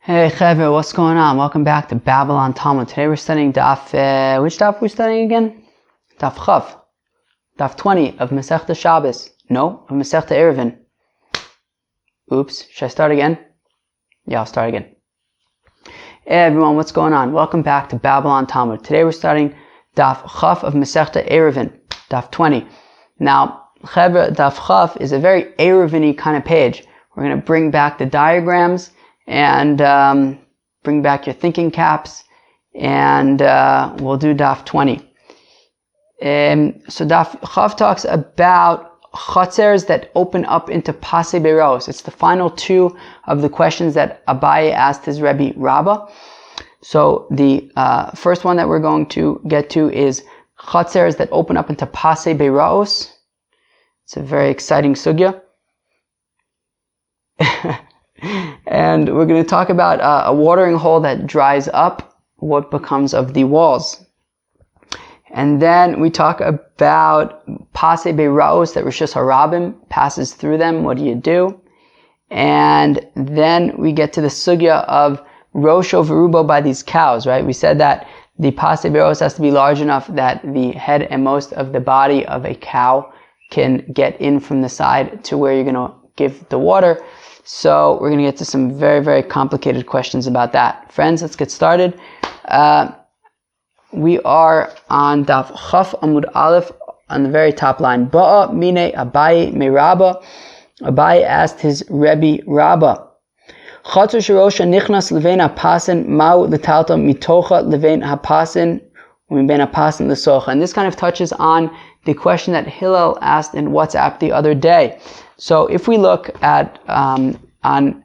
Hey Chaver, what's going on? Welcome back to Babylon Talmud. Today we're studying Daf, which Daf are we studying again? Daf Chav. Daf 20 of Masechta Shabbos. No, of Masechta Ayruvin. Oops, should I start again? Yeah, I'll start again. Hey everyone, what's going on? Welcome back to Babylon Talmud. Today we're studying Daf Chav of Masechta Ayruvin. Daf 20. Now, Chaver, Daf Chav is a very Ayruvin-y kind of page. We're going to bring back the diagrams and bring back your thinking caps, and we'll do Daf 20. So Daf Chav talks about Hatzers that open up into pasei bayraos. It's the final two of the questions that Abaye asked his Rebbe Rabbah. So the first one that we're going to get to is Hatzers that open up into pasei bayraos. It's a very exciting sugya. And we're going to talk about a watering hole that dries up, what becomes of the walls. And then we talk about pasei bayraos, that Rishus HaRabim passes through them. What do you do? And then we get to the sugya of Rosho Verubo by these cows, right? We said that the pasei bayraos has to be large enough that the head and most of the body of a cow can get in from the side to where you're going to give the water. So we're going to get to some very, very complicated questions about that. Friends, let's get started. We are on Daf Chaf Amud Aleph on the very top line. Ba'a mine Abaye me Rabbah. Abaye asked his Rebbe Rabbah, Chatzer shirosha nichnas levein hapasin mau letalta mitocha levein hapasin u'miben hapasin lesocha. And this kind of touches on the question that Hillel asked in WhatsApp the other day. So if we look at on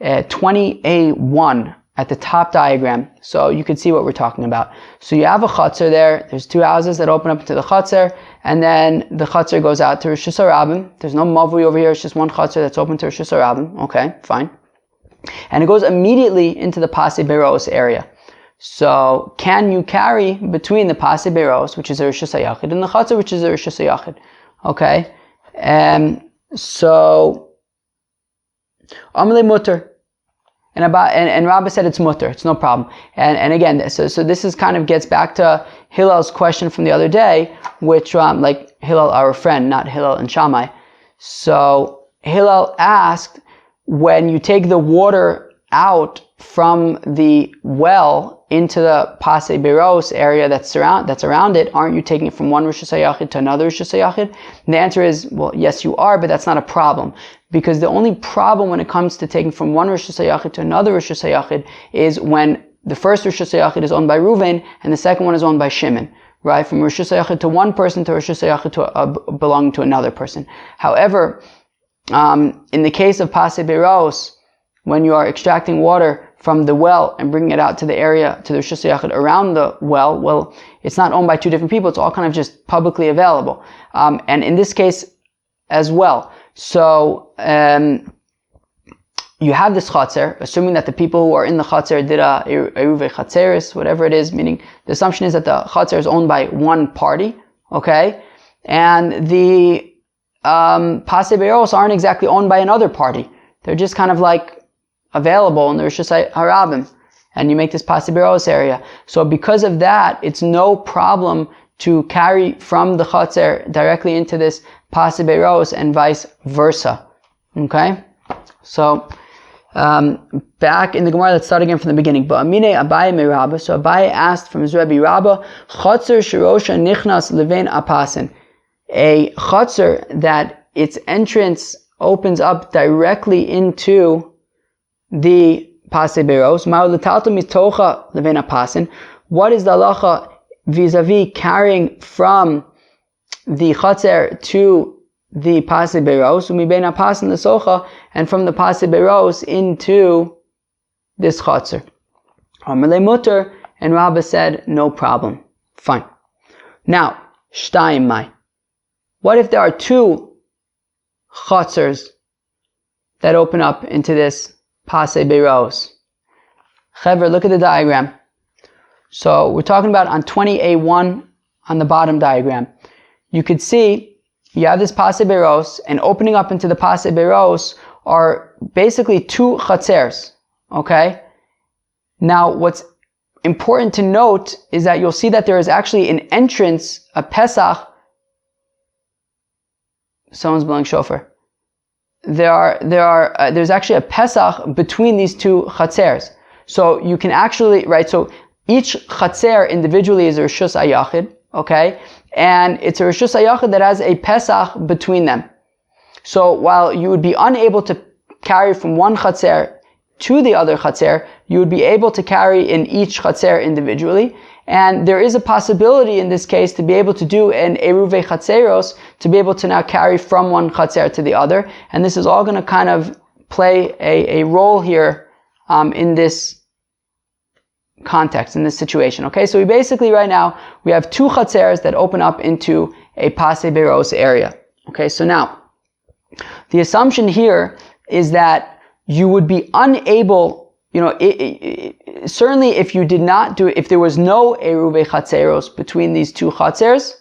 20A1 at the top diagram, so you can see what we're talking about. So you have a Hatzer there. There's two houses that open up into the Hatzer, and then the Hatzer goes out to Rishus HaRabim. There's no Mavui over here. It's just one Hatzer that's open to Rishus HaRabim. Okay, fine. And it goes immediately into the pasei bayraos area. So can you carry between the pasei bayraos, which is a Rishus HaYachid, and the Hatzer, which is a Rishus HaYachid? Okay. So Amalei mutter, and Rabbah said it's mutter, it's no problem. And again, so this is kind of gets back to Hillel's question from the other day, which like Hillel, our friend, not Hillel and Shammai. So Hillel asked, when you take the water out from the well into the pasei bayraos area that's around it, aren't you taking it from one Rishus HaYachid to another Rishus HaYachid? And the answer is, well, yes, you are, but that's not a problem. Because the only problem when it comes to taking from one Rishus HaYachid to another Rishus HaYachid is when the first Rishus HaYachid is owned by Reuven and the second one is owned by Shimon. Right? From Rishus HaYachid to one person to Rishus HaYachid to belonging to another person. However, in the case of pasei bayraos, when you are extracting water from the well and bringing it out to the area, to the Rishus HaYachid around the well, it's not owned by two different people, it's all kind of just publicly available. And in this case as well. So, you have this Hatzer, assuming that the people who are in the Hatzer did a Ayruvin Hatzeris, whatever it is, meaning the assumption is that the Hatzer is owned by one party, okay? And the pasei bayraos aren't exactly owned by another party. They're just kind of like available in the Rishus HaRabim, and you make this pasei bayraos area. So because of that, it's no problem to carry from the Hatzer directly into this pasei bayraos and vice versa. Okay? So, back in the Gemara, let's start again from the beginning. But Amine Abaye me Rabbah. So Abaye asked from his Rebbe Rabbah, Chatzer shirosha nichnas levein apasin. A Hatzer that its entrance opens up directly into the pasei bayraos. What is the halacha vis-a-vis carrying from the Hatzer to the pasei bayraos, and from the pasei bayraos into this Hatzer? Amalei mutter, and Rabbah said, no problem. Fine. Now, shtayim mai. What if there are two Hatzers that open up into this pasei bayraos? Chaver, look at the diagram. So we're talking about on 20A1 on the bottom diagram. You could see you have this pasei bayraos, and opening up into the pasei bayraos are basically two chatzers, okay? Now, what's important to note is that you'll see that there is actually an entrance, a Pesach. Someone's blowing shofar. There's actually a Pesach between these two chatzers. So you can actually, right, so each chatzer individually is a Rishus HaYachid, okay? And it's a Rishus HaYachid that has a Pesach between them. So while you would be unable to carry from one chatzer to the other chatzer, you would be able to carry in each chatzer individually. And there is a possibility in this case to be able to do an Eruve Chatzeros, to be able to now carry from one chatzer to the other. And this is all going to kind of play a role here in this context, in this situation. Okay, so we basically right now, we have two chatzers that open up into a pasei bayraos area. Okay, so now, the assumption here is that you would be unable, certainly if you did not do it, if there was no Eruve Chatzeros between these two chatzers,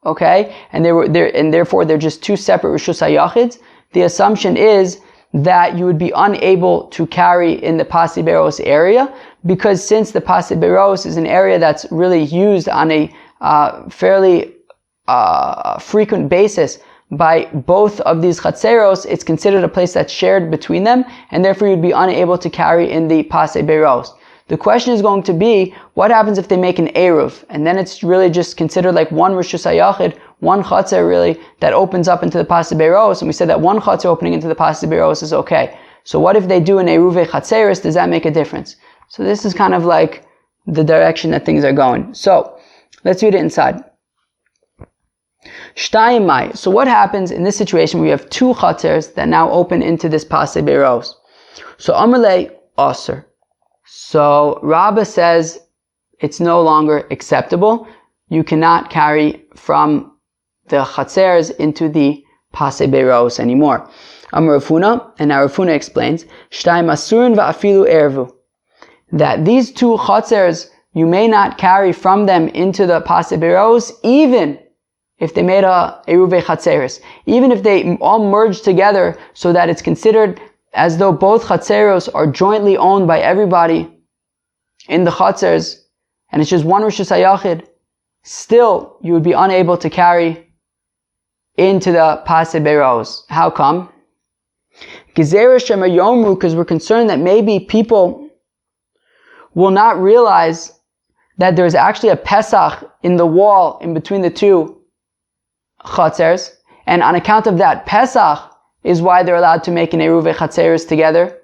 okay, and therefore they're just two separate Rishus HaYachids, the assumption is that you would be unable to carry in the pasei bayraos area, because since the pasei bayraos is an area that's really used on a fairly frequent basis by both of these chatzeros, it's considered a place that's shared between them, and therefore you'd be unable to carry in the pasei bayraos. The question is going to be, what happens if they make an Eruv? And then it's really just considered like one Rishus HaYachid, one Hatzer really, that opens up into the pasei bayraos, and we said that one Hatzer opening into the pasei bayraos is okay. So what if they do an Eruve Chatzeris? Does that make a difference? So this is kind of like the direction that things are going. So, let's read it inside. Shtayim Mai. So what happens in this situation? We have two chatzers that now open into this pasei bayraos. So Amalei Aser. So Rabbah says it's no longer acceptable. You cannot carry from the chatzers into the pasei bayraos anymore. Amar Rav Huna, and now Rav Huna explains, Shtayim Asurin va'afilu ervu. That these two chatzers, you may not carry from them into the pasei bayraos, even if they made a Eruve Chatzeris, even if they all merge together so that it's considered as though both Chatzeros are jointly owned by everybody in the Chatzers, and it's just one Rishus HaYachid, still you would be unable to carry into the pasei bayraos. How come? Because we're concerned that maybe people will not realize that there's actually a Pesach in the wall in between the two chatzers, and on account of that Pesach is why they're allowed to make an Eruve Chatzeris together,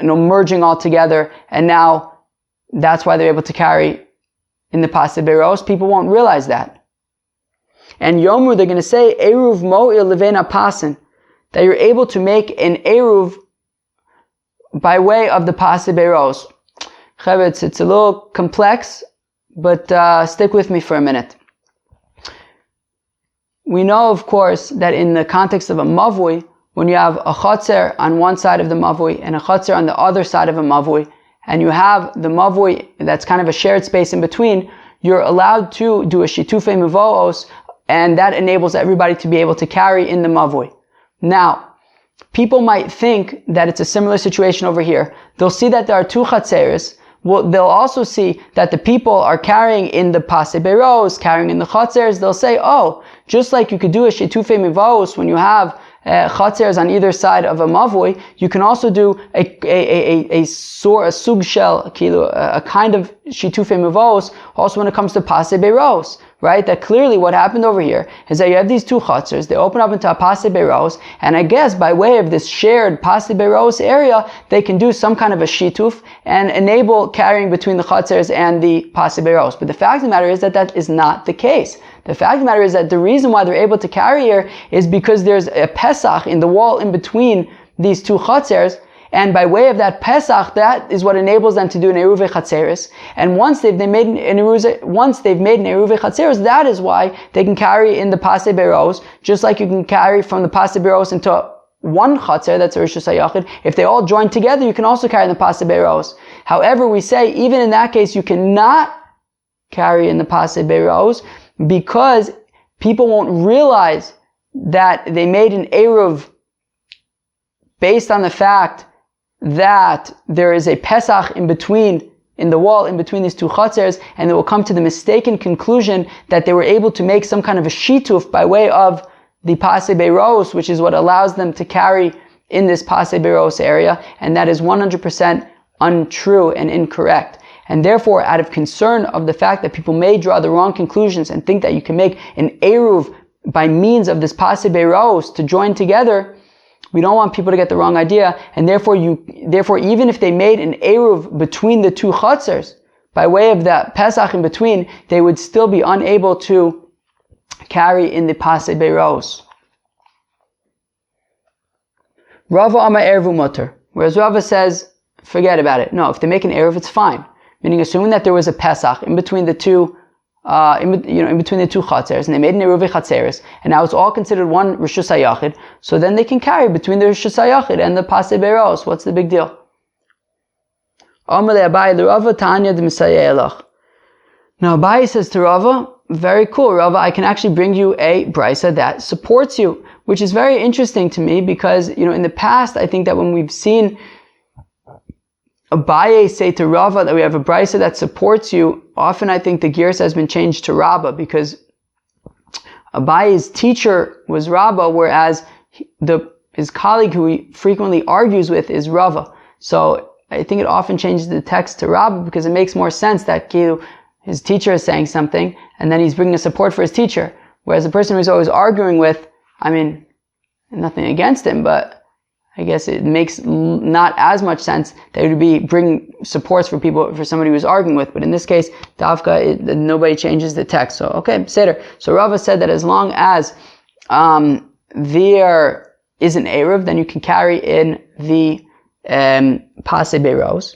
merging all together, and now that's why they're able to carry in the pasei bayraos. People won't realize that. And Yomu, they're going to say, Eruv Mo'il Levena Pasin, that you're able to make an Eruv by way of the pasei bayraos. It's a little complex, but stick with me for a minute. We know, of course, that in the context of a mavui, when you have a chatzer on one side of the mavui and a chatzer on the other side of a mavui, and you have the mavui that's kind of a shared space in between, you're allowed to do a shitufei mevoos, and that enables everybody to be able to carry in the mavui. Now, people might think that it's a similar situation over here. They'll see that there are two chatzeres. Well, they'll also see that the people are carrying in the pasei bayraos, carrying in the chatzers. They'll say, oh, just like you could do a shitufei mevoos when you have chatzers on either side of a mavui, you can also do a sug shel, a kind of shitufei mevoos also when it comes to pasei bayraos. Right? That clearly what happened over here is that you have these two chatzers, they open up into a pasei bayraos, and I guess by way of this shared pasei bayraos area, they can do some kind of a shituf and enable carrying between the chatzers and the pasei bayraos. But the fact of the matter is that that is not the case. The fact of the matter is that the reason why they're able to carry here is because there's a Pesach in the wall in between these two chatzers, and by way of that Pesach, that is what enables them to do an Eruve Chatzeris. And once they've made an Eruve Chatzeris, that is why they can carry in the pasei bayraos, just like you can carry from the pasei bayraos into one Chatzer, that's a Rishus HaYachid. If they all join together, you can also carry in the pasei bayraos. However, we say, even in that case, you cannot carry in the pasei bayraos, because people won't realize that they made an Eruv based on the fact that there is a Pesach in between in the wall in between these two chatzers, and they will come to the mistaken conclusion that they were able to make some kind of a shituf by way of the pasei bayraos, which is what allows them to carry in this pasei bayraos area, and that is 100% untrue and incorrect. And therefore, out of concern of the fact that people may draw the wrong conclusions and think that you can make an eruv by means of this pasei bayraos to join together, we don't want people to get the wrong idea, and therefore even if they made an eruv between the two chatzers, by way of that Pesach in between, they would still be unable to carry in the pasei bayraos. Rava Amar Eruv Mutter, whereas Rava says, forget about it. No, if they make an eruv, it's fine. Meaning, assuming that there was a Pesach in between the two, in between the two chatzers, and they made an eruv chatzeres, and now it's all considered one rishus hayachid. So then they can carry between the rishus hayachid and the pasei bayraos. What's the big deal? Amar le'Abai l'Rava Tanya d'Misayeh elach. Now Abai says to Rava, very cool, Rava, I can actually bring you a brisa that supports you, which is very interesting to me because, in the past, I think that when we've seen Abaye say to Rava that we have a brisa that supports you, often I think the gears has been changed to Rabba because Abaye's teacher was Rabba, whereas his colleague who he frequently argues with is Rava. So I think it often changes the text to Rabba because it makes more sense that his teacher is saying something and then he's bringing a support for his teacher. Whereas the person who's always arguing with, nothing against him, but I guess it makes not as much sense that it would be bringing supports for somebody who's arguing with. But in this case, Dafka, nobody changes the text. So, okay, Seder. So Rava said that as long as there is an Eruv, then you can carry in the pasei bayraos.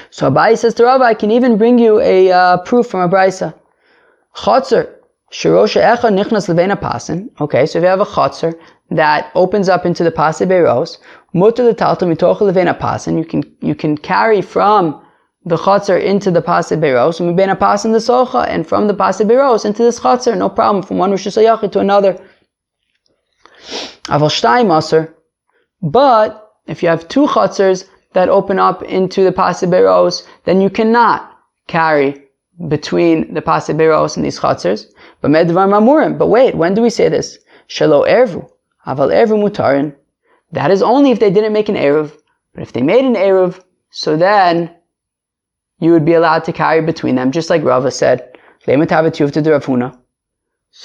So Abai says to Rava, I can even bring you a proof from a brisa. Hatzer. Shirosha echa nichnas levena pasen. Okay, so if you have a Hatzer that opens up into the pasei bayraos, muter l'talto mitocha levena pasen, you can carry from the Hatzer into the pasei bayraos, umibena pasen l'socha, and from the pasei bayraos into this Hatzer, no problem, from one rishus hayachid to another. Aval shtayim aser. But if you have two Hatzers that open up into the pasei bayraos, then you cannot carry between the pasei bayraos and these Hatzers. But wait, when do we say this? Shelo ervu, aval ervu mutarin. That is only if they didn't make an eruv. But if they made an eruv, so then you would be allowed to carry between them, just like Rava said. So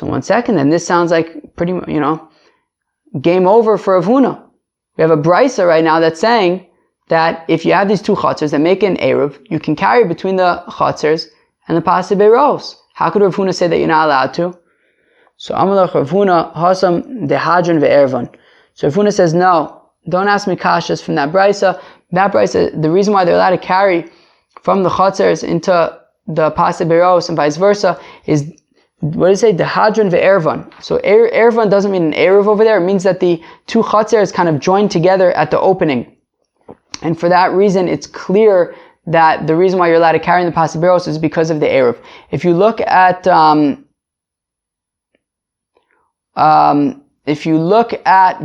1 second, then this sounds like pretty, game over for Rav Huna. We have a brisa right now that's saying that if you have these two chatzers that make an eruv, you can carry between the chatzers and the pasei bayraos. How could Rav Huna say that you're not allowed to? So Amalach Rav Huna hasam dehadron ve'ervan. So Rav Huna says, no, don't ask me kashas from that brisa. That brisa, the reason why they're allowed to carry from the chatzers into the pasei bayraos and vice versa is, what does it say? Dehadron ve'ervan. So ervan doesn't mean an eruv over there. It means that the two chatzers kind of join together at the opening. And for that reason, it's clear that the reason why you're allowed to carry in the pasei bayraos is because of the eruv. If you look at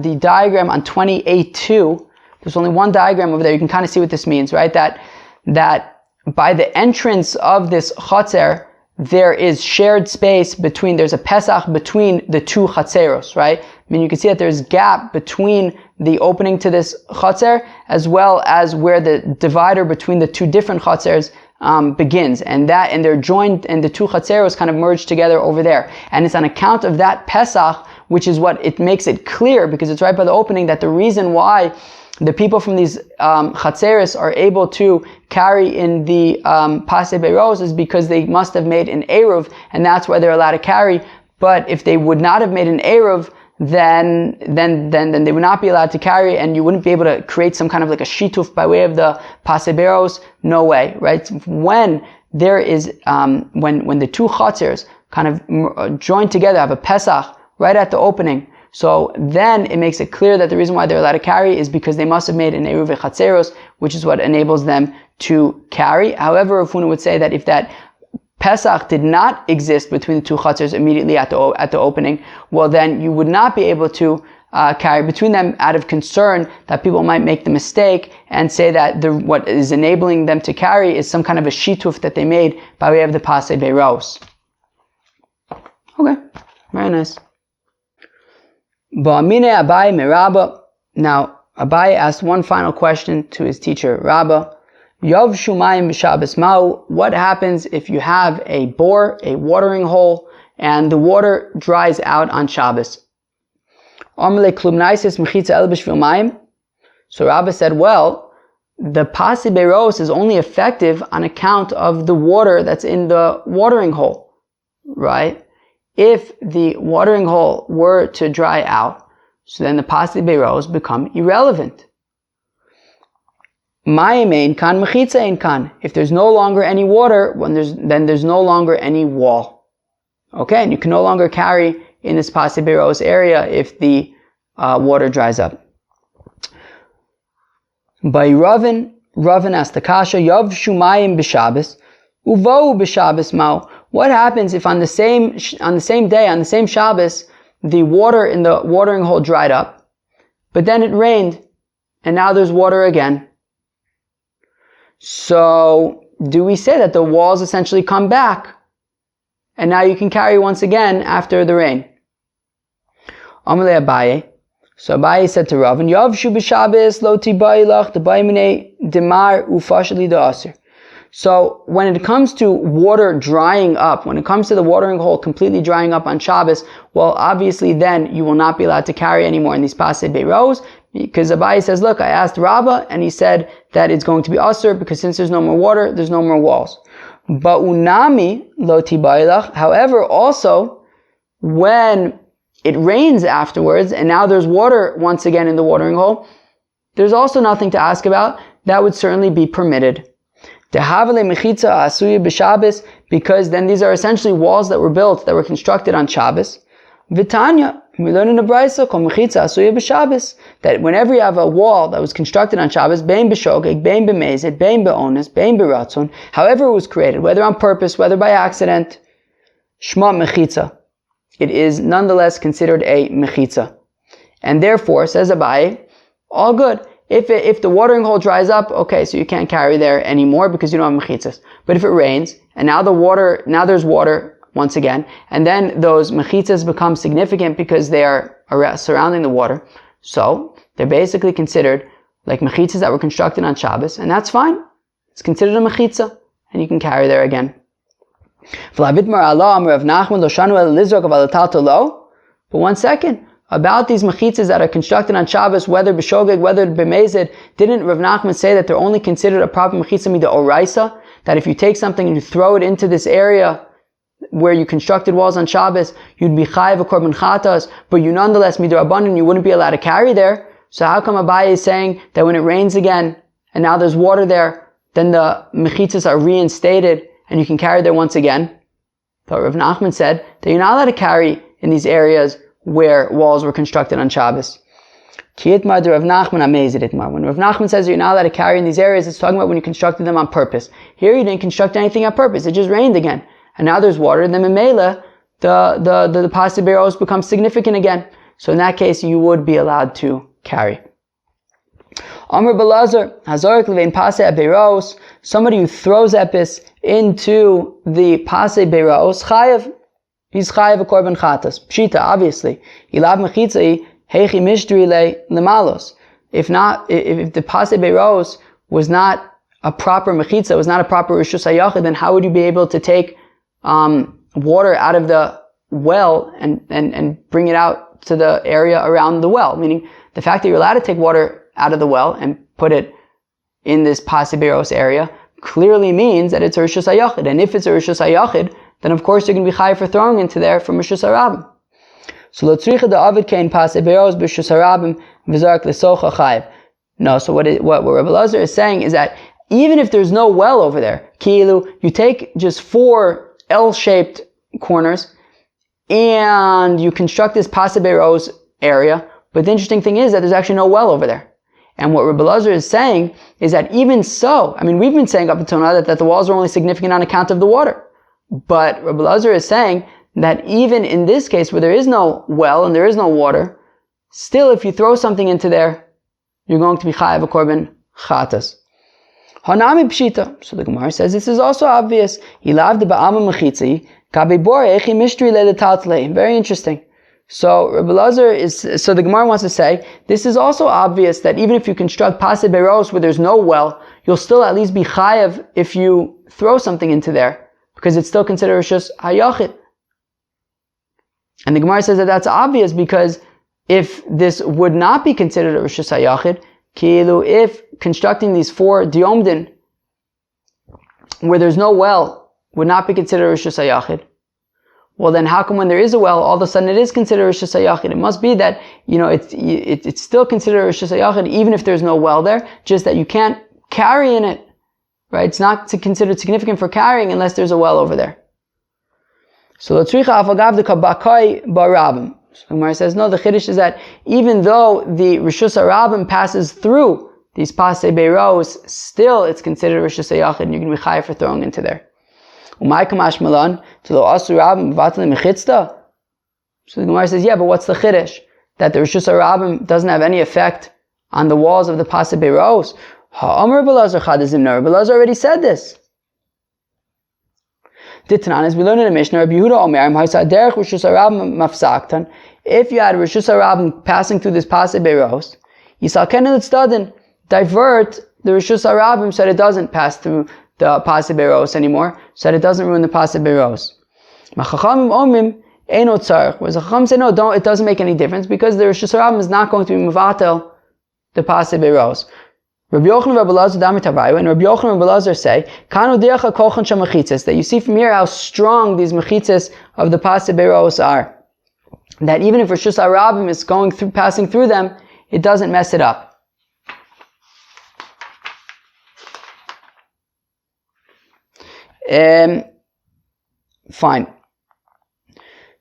the diagram on 28.2, there's only one diagram over there. You can kind of see what this means, right? That by the entrance of this chatzer, there is shared space there's a Pesach between the two chatzeros, right? You can see that there's gap between the opening to this chatzer as well as where the divider between the two different chatzers begins, and they're joined, and the two chatzeros kind of merge together over there. And it's on account of that Pesach, which is what it makes it clear, because it's right by the opening, that the reason why the people from these chatzeros are able to carry in the pasei bayraos is because they must have made an eruv, and that's why they're allowed to carry. But if they would not have made an eruv, then they would not be allowed to carry, and you wouldn't be able to create some kind of like a shituf by way of the pasei bayraos. No way, right? When there is when the two chatzers kind of join together, have a Pesach right at the opening, so then it makes it clear that the reason why they're allowed to carry is because they must have made an eruv chatzeros, which is what enables them to carry. However, Rav Huna would say that if that Pesach did not exist between the two chatzers immediately at the opening, well then you would not be able to carry between them out of concern that people might make the mistake and say that what is enabling them to carry is some kind of a shituf that they made by way of the pasei bayraos. Okay, very nice. Ba'amine Abai me Rabba. Now, Abai asked one final question to his teacher, Rabba. Yav shumayim b'Shabbos ma'u. What happens if you have a bore, a watering hole, and the water dries out on Shabbos? So Rabba said, well, the pasei bayraos is only effective on account of the water that's in the watering hole, right? If the watering hole were to dry out, so then the pasei bayraos become irrelevant. If there's no longer any water, then there's no longer any wall. Okay, and you can no longer carry in this pasei bayraos area if the water dries up. By Ayruvin asked the kasha, Yav shumayim b'Shabbos, uvou b'Shabbos ma'u. What happens if on the same day, on the same Shabbos, the water in the watering hole dried up, but then it rained, and now there's water again? So, do we say that the walls essentially come back, and now you can carry once again after the rain? Amalei Abaye. So Abaye said to Rav, Yavshu b'Shabbos lo tibaylach debaymine demar ufashli da'aser. So when it comes to water drying up, when it comes to the watering hole completely drying up on Shabbos, well, obviously then you will not be allowed to carry anymore in these pasei bayraos, because Abaye says, look, I asked Rabbah, and he said that it's going to be usher, because since there's no more water, there's no more walls. But unami lo tibaylach. However, also, when it rains afterwards, and now there's water once again in the watering hole, there's also nothing to ask about. That would certainly be permitted. Because then these are essentially walls that were built, that were constructed on Shabbos. Vitanya, we learn in the Brisa, that whenever you have a wall that was constructed on Shabbos, bein b'shogeg, bein b'mezid, bein b'ones, bein b'ratzon, however it was created, whether on purpose, whether by accident, shma mechitza, it is nonetheless considered a mechitza. And therefore, says Abaye, all good. If the watering hole dries up, okay, so you can't carry there anymore because you don't have mechitzas. But if it rains, and now there's water once again, and then those mechitzas become significant because they are surrounding the water, so they're basically considered like mechitzas that were constructed on Shabbos, and that's fine. It's considered a mechitza, and you can carry there again. But one second, about these mechitzas that are constructed on Shabbos, whether b'shogeg, whether b'mezid, didn't Rav Nachman say that they're only considered a proper mechitza midoraisa? That if you take something and you throw it into this area where you constructed walls on Shabbos, you'd be chayav a korban chatas, but you nonetheless midorabanan, you wouldn't be allowed to carry there. So how come Abaye is saying that when it rains again and now there's water there, then the mechitzas are reinstated and you can carry there once again? But Rav Nachman said that you're not allowed to carry in these areas where walls were constructed on Shabbos. When Rav Nachman says you're not allowed to carry in these areas, it's talking about when you constructed them on purpose. Here you didn't construct anything on purpose. It just rained again. And now there's water, and then Memela, the pasei bayraos becomes significant again. So in that case, you would be allowed to carry. Amr Belazar, Hazorik Levein pasei bayraos, somebody who throws epis into the pasei bayraos, chayav. He's chayav a korban chatas. Pshita, obviously. Ilav mechitzai heichi mishdri le lemalos. If the pasei bayraos was not a proper mechitza, was not a proper rishus hayachid, then how would you be able to take water out of the well and bring it out to the area around the well? Meaning, the fact that you're allowed to take water out of the well and put it in this pasei bayraos area clearly means that it's a rishus hayachid. And if it's a rishus hayachid, then of course you're going to be chayav for throwing into there from rishus harabim. So lotzricha the avid kain pasei bayraos b'rishus harabim v'zarak lesocha chayav. No, so what Rabbi Lazar is saying is that even if there's no well over there, ki'ilu, you take just 4 L-shaped corners and you construct this pasei bayraos area, but the interesting thing is that there's actually no well over there. And what Rabbi Lazar is saying is that even so, I mean, we've been saying up until now that the walls are only significant on account of the water. But Rabbi Lazar is saying that even in this case where there is no well and there is no water, still if you throw something into there, you're going to be chayav a korban chatas. Hanami pshita. So the Gemara says this is also obvious. Ilav de ba'ama mechitzi kabe bore echi mishtri le'letaltlei. Very interesting. So Rabbi Elazar so the Gemara wants to say this is also obvious that even if you construct pasei bayraos where there's no well, you'll still at least be chayav if you throw something into there, because it's still considered rishus hayachid. And the Gemara says that that's obvious because if this would not be considered a rishus hayachid, kilu, if constructing these 4 diomdin where there's no well would not be considered a rishus hayachid, well then how come when there is a well, all of a sudden it is considered rishus hayachid? It must be that, it's still considered rishus hayachid even if there's no well there, just that you can't carry in it, right? It's not considered significant for carrying unless there's a well over there. So l'tzricha afagav de kabakai barabim. So the Gemara says, no, the chiddush is that even though the rishus harabim passes through these pasei bayraos, still it's considered rishus hayachid and you're going to be chayav for throwing into there. So the Gemara says, yeah, but what's the chiddush? That the rishus harabim doesn't have any effect on the walls of the pasei bayraos. Rabbi Elazar already said this. As we learned in the Mishnah, Rabbi Yehuda Omer, if you had Rishus Harabim passing through this pasei bayraos, divert the Rishus Harabim so that it doesn't pass through the pasei bayraos anymore, so that it doesn't ruin the pasei bayraos. Whereas the Chacham say, no, it doesn't make any difference because the Rishus Harabim is not going to be mevatel the pasei bayraos. Rabbi Yochanan and Rabbi Elazar and Rabbi Yochanan and Rabbi Elazar say, that you see from here how strong these mechitzas of the pasei bayraos are. That even if Rishus Harabim is passing through them, it doesn't mess it up. Fine.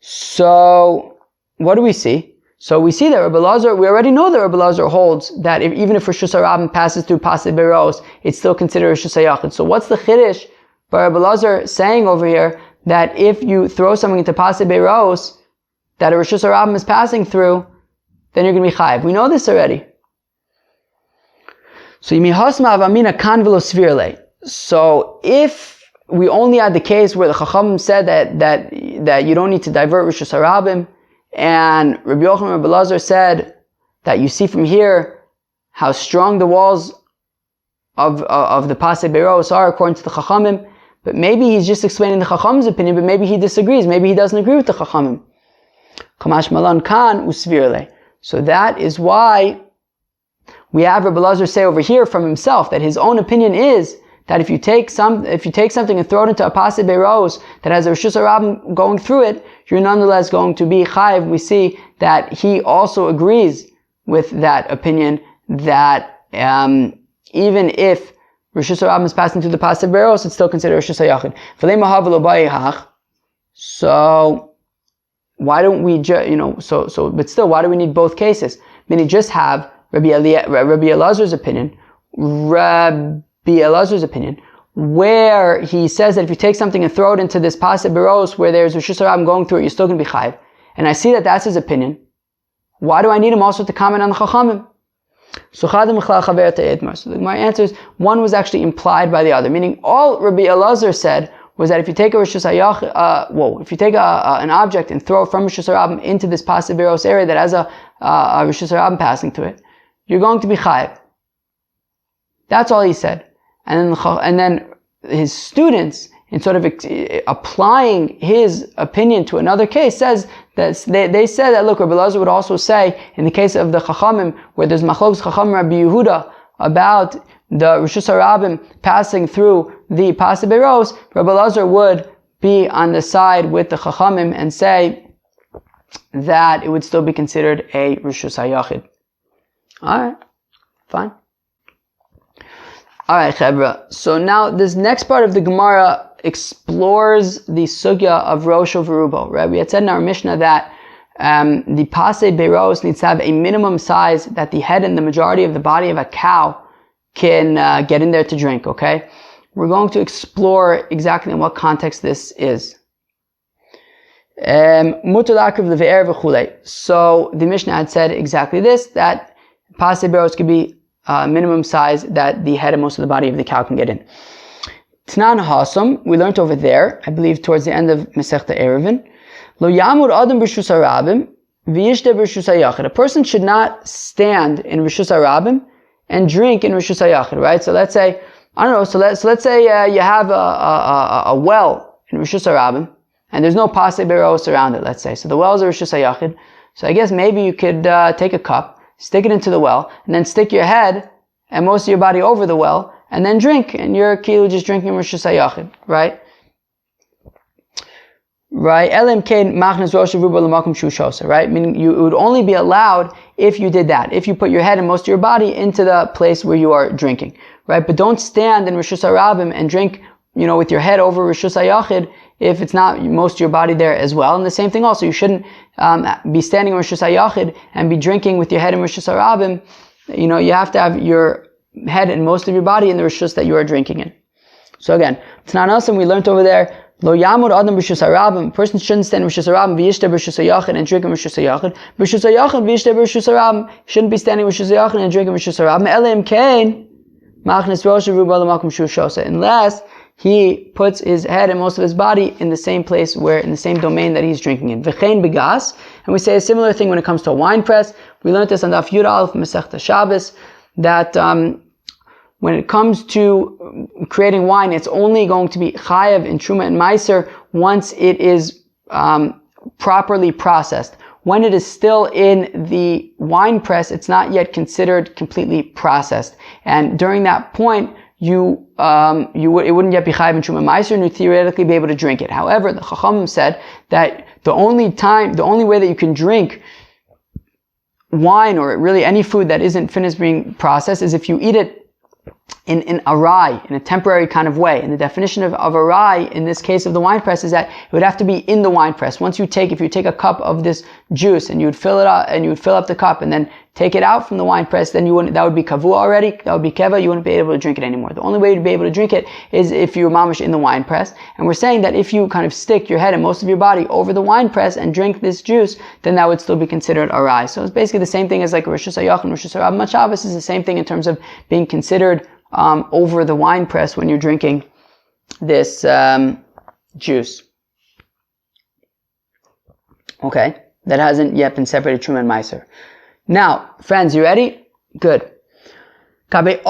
So, what do we see? So we see that Rabbi Elazar, we already know that Rabbi Elazar holds that even if Rishus Harabim passes through pasei bayraos, it's still considered rishus hayachid. So what's the chiddush by Rabbi Elazar saying over here that if you throw something into pasei bayraos that a Rishus Harabim is passing through, then you're going to be chayiv? We know this already. So So if we only had the case where the Chachamim said that you don't need to divert Rishus Harabim, and Rabbi Yochanan and Rabbi Elazar said that you see from here how strong the walls of the pasei bayraos are according to the Chachamim, but maybe he's just explaining the Chachamim's opinion, but maybe he disagrees, maybe he doesn't agree with the Chachamim. Kamash malan kan usvirle. So that is why we have Rabbi Elazar say over here from himself that his own opinion is that if you take something and throw it into a pasei bayraos that has a Rishus Harabim going through it, you're nonetheless going to be chayiv. We see that he also agrees with that opinion that even if Rishus Harabim is passing through the pasei bayraos, it's still considered rishus hayachid. So why don't we but still, why do we need both cases? Meaning just have Rabbi Elazar's opinion, where he says that if you take something and throw it into this pasei bayraos where there's Rishus Harabim going through it, you're still going to be chayiv. And I see that that's his opinion. Why do I need him also to comment on the Chachamim? So the Gemara answers, one was actually implied by the other, meaning all Rabbi Elazar said was that if you take a Rishus an object and throw it from Rishus Harabim into this pasei bayraos area that has a Rishus Harabim passing through it, you're going to be chayiv. That's all he said. And then his students, in sort of applying his opinion to another case, says that they said that, look, Rabbi Elazar would also say, in the case of the Chachamim, where there's Machlokes Chacham Rabbi Yehuda about the Rishus Harabim passing through the pasei bayraos, Rabbi Elazar would be on the side with the Chachamim and say that it would still be considered a rishus hayachid. Alright, fine. Alright, Chevra. So now this next part of the Gemara explores the sugya of Rosho Verubo, right? We had said in our Mishnah that the pasei bayraos needs to have a minimum size that the head and the majority of the body of a cow can get in there to drink, okay? We're going to explore exactly in what context this is. So the Mishnah had said exactly this, that pasei bayraos could be minimum size that the head and most of the body of the cow can get in. Tnan Hasam, we learned over there, I believe towards the end of Masechta Ayruvin, Lo yamud adam b'rshus harabim v'yishte b'rshus hayachid. A person should not stand in rshus harabim and drink in rshus hayachid, right? So let's say, I don't know, so let's say you have a well in rshus harabim, and there's no pasei bayraos around it, let's say. So the well is a rshus hayachid. So I guess maybe you could take a cup, stick it into the well, and then stick your head and most of your body over the well, and then drink, and you're just drinking rshus hayachid, right? Right? Right? Meaning it would only be allowed if you did that. If you put your head and most of your body into the place where you are drinking. Right? But don't stand in rshus harabim and drink, with your head over rshus hayachid if it's not most of your body there as well. And the same thing also, you shouldn't be standing in rshus hayachid and be drinking with your head in rshus harabim. You have to have your head and most of your body in the rishus that you are drinking in. So again, Tnan Hasam, we learned over there, Lo yamud adam b'rshus harabim. A person shouldn't stand in rshus harabim v'yishte b'rshus hayachid and drink in rshus hayachid. B'rshus hayachid v'yishte b'rshus harabim. Shouldn't be standing in rshus hayachid and drinking rshus harabim. Elim kain machnes rosh v'ruba l'makom shu shosa. Unless he puts his head and most of his body in the same place in the same domain that he's drinking in. V'chein begas. And we say a similar thing when it comes to a wine press. We learned this on Daf Yud Aleph Masechta Shabbos, that when it comes to creating wine, it's only going to be chayav in truma and meiser once it is properly processed. When it is still in the wine press, it's not yet considered completely processed. And during that point, it wouldn't yet be chayav in truma and meiser, and you'd theoretically be able to drink it. However, the Chachamim said that the only way that you can drink wine, or really any food that isn't finished being processed, is if you eat it in a rye, in a temporary kind of way. And the definition of a rye, in this case of the wine press, is that it would have to be in the wine press. If you take a cup of this juice and you would fill it up, and you would fill up the cup and then take it out from the wine press, then that would be kavua already, that would be keva, you wouldn't be able to drink it anymore. The only way you'd be able to drink it is if you were mamish in the wine press. And we're saying that if you kind of stick your head and most of your body over the wine press and drink this juice, then that would still be considered a rye. So it's basically the same thing as like rshus hayachid and rshus harabim. Shabbos is the same thing in terms of being considered over the wine press when you're drinking this juice. Okay, that hasn't yet been separated truma and meiser. Now, friends, you ready? Good. Okay,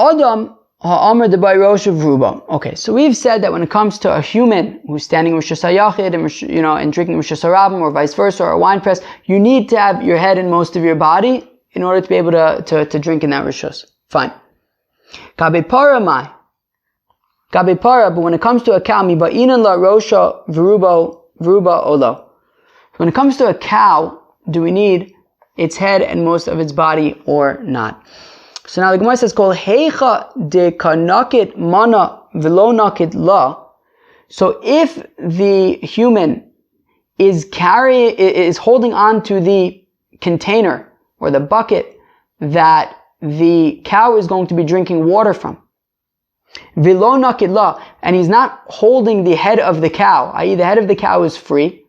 so we've said that when it comes to a human who's standing in rshus hayachid and drinking rshus harabim, or vice versa, or a wine press, you need to have your head and most of your body in order to be able to drink in that rshus. Fine. But when it comes to a cow, when it comes to a cow, do we need its head and most of its body or not? So now the Gemara says, "Kol heicha de kanakit mana v'lo nakit la." So if the human is holding on to the container or the bucket that the cow is going to be drinking water from, v'lo nakit la, and he's not holding the head of the cow, i.e. the head of the cow is free,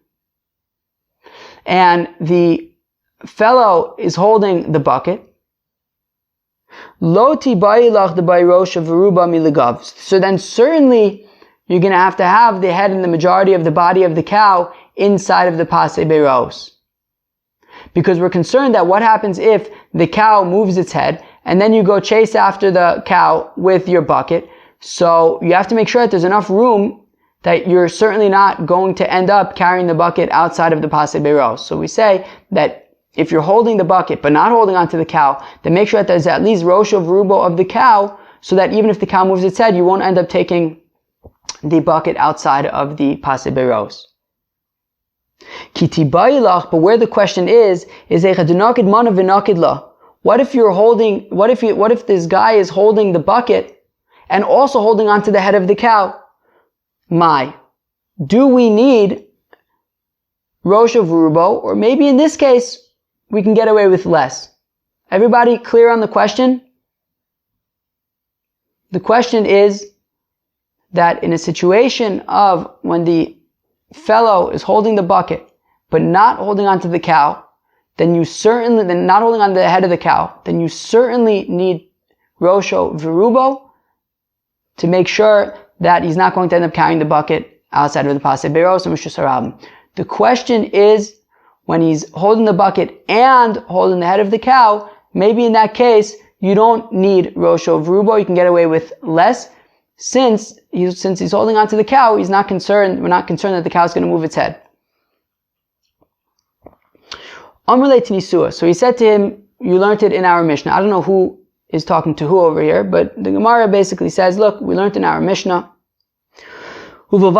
and the fellow is holding the bucket, Loti bayilach the bayraos v'ruba miligav. So then certainly you're going to have the head and the majority of the body of the cow inside of the pasei bayraos. Because we're concerned that what happens if the cow moves its head and then you go chase after the cow with your bucket. So you have to make sure that there's enough room that you're certainly not going to end up carrying the bucket outside of the pasei bayraos. So we say that if you're holding the bucket but not holding onto the cow, then make sure that there's at least rosho v'rubo of the cow, so that even if the cow moves its head, you won't end up taking the bucket outside of the pasei bayraos. But where the question is what if this guy is holding the bucket and also holding onto the head of the cow? Do we need Rosh of Rubo, or maybe in this case we can get away with less? Everybody clear on the question? The question is that in a situation of when the fellow is holding the bucket but not holding onto the cow, then not holding on to the head of the cow, then you certainly need Rosho Virubo to make sure that he's not going to end up carrying the bucket outside of the pasei bayraos and Rishus Harabim. The question is, when he's holding the bucket and holding the head of the cow, maybe in that case, you don't need Rosho Virubo, you can get away with less. Since he's holding onto the cow, we're not concerned that the cow is going to move its head. So he said to him, you learned it in our Mishnah. I don't know who is talking to who over here, but the Gemara basically says, look, we learned in our Mishnah, well,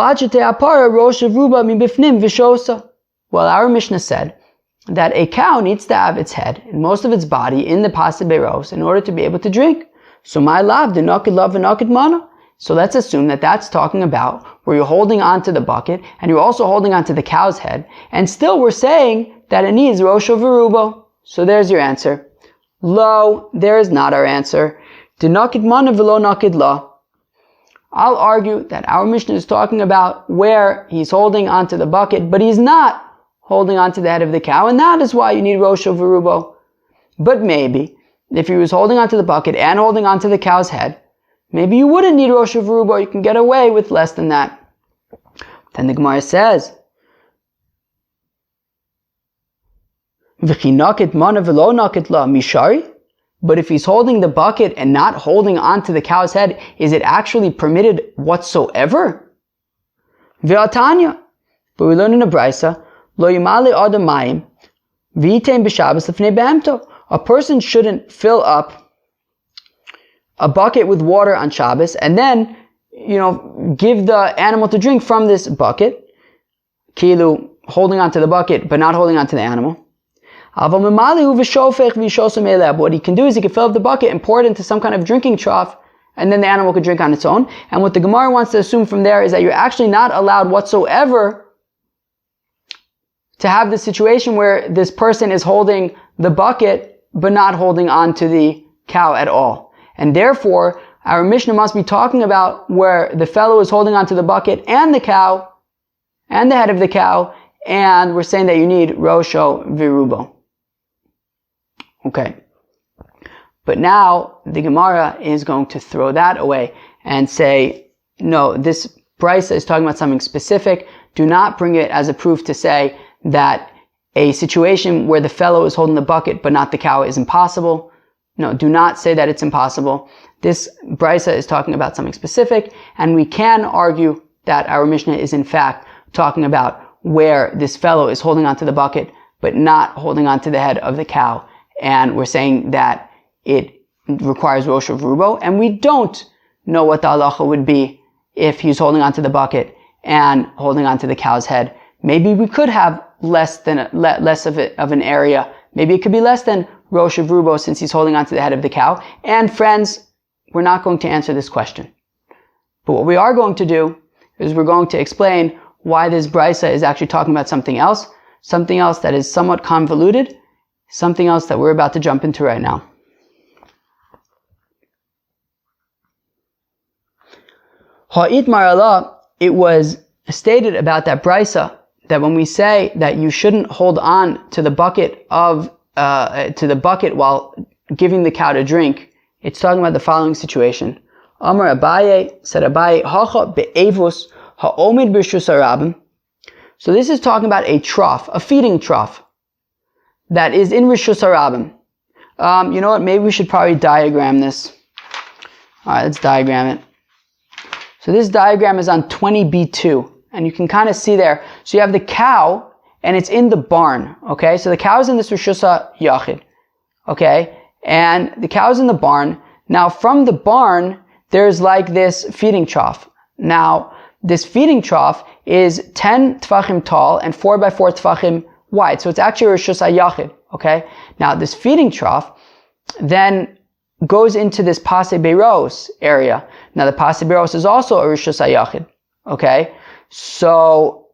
our Mishnah said that a cow needs to have its head and most of its body in the pasei bayraos in order to be able to drink. So my love, the naked love and naked mana. So let's assume that that's talking about where you're holding onto the bucket and you're also holding onto the cow's head. And still we're saying that it needs Rosho Virubo. So there's your answer. Lo, there is not our answer. The naked mana v'lo naked la. I'll argue that our Mishnah is talking about where he's holding onto the bucket, but he's not holding onto the head of the cow, and that is why you need Rosho Virubo. But maybe, if he was holding onto the bucket and holding onto the cow's head, maybe you wouldn't need Rosho Virubo, you can get away with less than that. Then the Gemara says, Mishari? But if he's holding the bucket and not holding onto the cow's head, is it actually permitted whatsoever? Ve'atanya. But we learn in a Brisa, Lo yimale adam mayim, v'yitem b'Shabbos lefnei behemto. A person shouldn't fill up a bucket with water on Shabbos and then, give the animal to drink from this bucket. Kilu, holding onto the bucket but not holding onto the animal. What he can do is he can fill up the bucket and pour it into some kind of drinking trough, and then the animal could drink on its own. And what the Gemara wants to assume from there is that you're actually not allowed whatsoever to have the situation where this person is holding the bucket but not holding on to the cow at all. And therefore, our Mishnah must be talking about where the fellow is holding onto the bucket and the cow and the head of the cow, and we're saying that you need Rosho Virubo. Okay. But now the Gemara is going to throw that away and say, no, this Brisa is talking about something specific. Do not bring it as a proof to say that a situation where the fellow is holding the bucket but not the cow is impossible. No, do not say that it's impossible. This Brisa is talking about something specific, and we can argue that our Mishnah is in fact talking about where this fellow is holding onto the bucket but not holding onto the head of the cow. And we're saying that it requires Rosho Virubo, and we don't know what the halacha would be if he's holding onto the bucket and holding onto the cow's head. Maybe we could have less of an area. Maybe it could be less than Rosho Virubo since he's holding onto the head of the cow. And friends, we're not going to answer this question. But what we are going to do is we're going to explain why this Brisa is actually talking about something else that is somewhat convoluted, something else that we're about to jump into right now. Ha'it marala, it was stated about that Brisa that when we say that you shouldn't hold on to the bucket while giving the cow to drink, it's talking about the following situation. Amar Abaye, said Abaye, hacha be'evus ha'omid b'rshus harabim. So this is talking about a trough, a feeding trough, that is in Rishus Harabim. You know what, maybe we should probably diagram this. Alright, let's diagram it. So this diagram is on 20b2, and you can kind of see there. So you have the cow, and it's in the barn, okay? So the cow is in this Rishus Yachid, okay? And the cow is in the barn. Now from the barn, there's like this feeding trough. Now, this feeding trough is 10 tfachim tall and 4 by 4 tfachim wide. So it's actually Rishus HaYachid, okay? Now this feeding trough then goes into this pasei bayraos area. Now the pasei bayraos is also a Rishus HaYachid, okay? So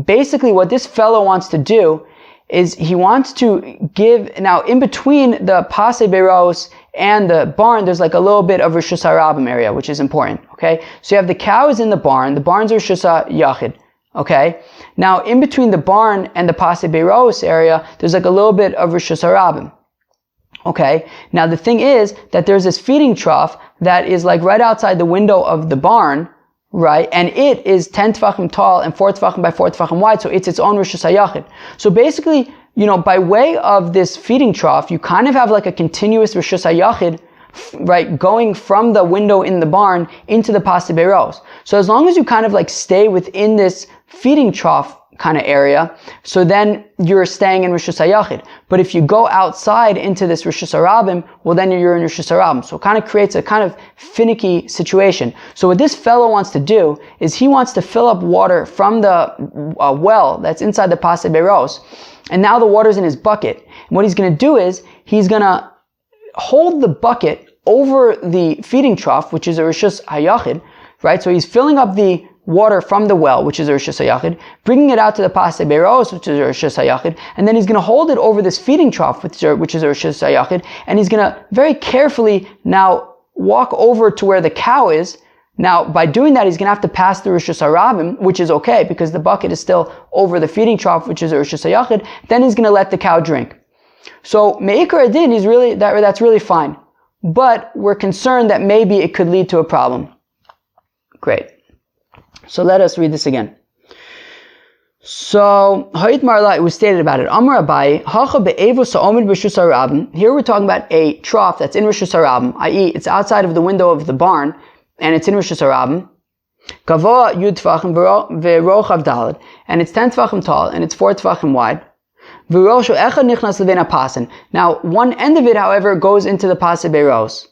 basically what this fellow wants to do is he wants to give, now in between the pasei bayraos and the barn, there's like a little bit of Rishus Harabim area, which is important, okay? So you have the cow is in the barn, the barn's Rishus HaYachid, Okay? Now, in between the barn and the pasei bayraos area, there's like a little bit of rishus harabim. Okay? Now, the thing is that there's this feeding trough that is like right outside the window of the barn, right? And it is 10 tefachim tall and 4 tefachim by 4 tefachim wide, so it's its own rishus hayachid. So basically, by way of this feeding trough, you kind of have like a continuous rishus hayachid, right, going from the window in the barn into the pasei bayraos. So as long as you kind of like stay within this feeding trough kind of area, so then you're staying in rishus hayachid. But if you go outside into this rishus harabim, well then you're in rishus harabim. So it kind of creates a kind of finicky situation. So what this fellow wants to do is he wants to fill up water from the well that's inside the pasei bayraos, and now the water's in his bucket. And what he's going to do is he's going to hold the bucket over the feeding trough, which is a rishus hayachid, right? So he's filling up the water from the well, which is a rishus hayachid, bringing it out to the pasei bayraos, which is a rishus hayachid, and then he's going to hold it over this feeding trough, which is a rishus hayachid, and he's going to very carefully now walk over to where the cow is. Now, by doing that, he's going to have to pass the rishus harabim, which is okay, because the bucket is still over the feeding trough, which is a rishus hayachid. Then he's going to let the cow drink. So, me'ikar adin, that's really fine. But we're concerned that maybe it could lead to a problem. Great. So let us read this again. So, Ha'it Marla, it was stated about it. Amar Abaye, Hacha be'evo sa'omid b'rishus harabim. Here we're talking about a trough that's in rishus harabim, i.e. it's outside of the window of the barn, and it's in rishus harabim. Gavoa yud tefachim ve'rochav daled, and it's 10 tefachim tall, and it's 4 tefachim wide. V'roshu echad nichnas levein hapasen. Now, one end of it, however, goes into the pasei bayraos.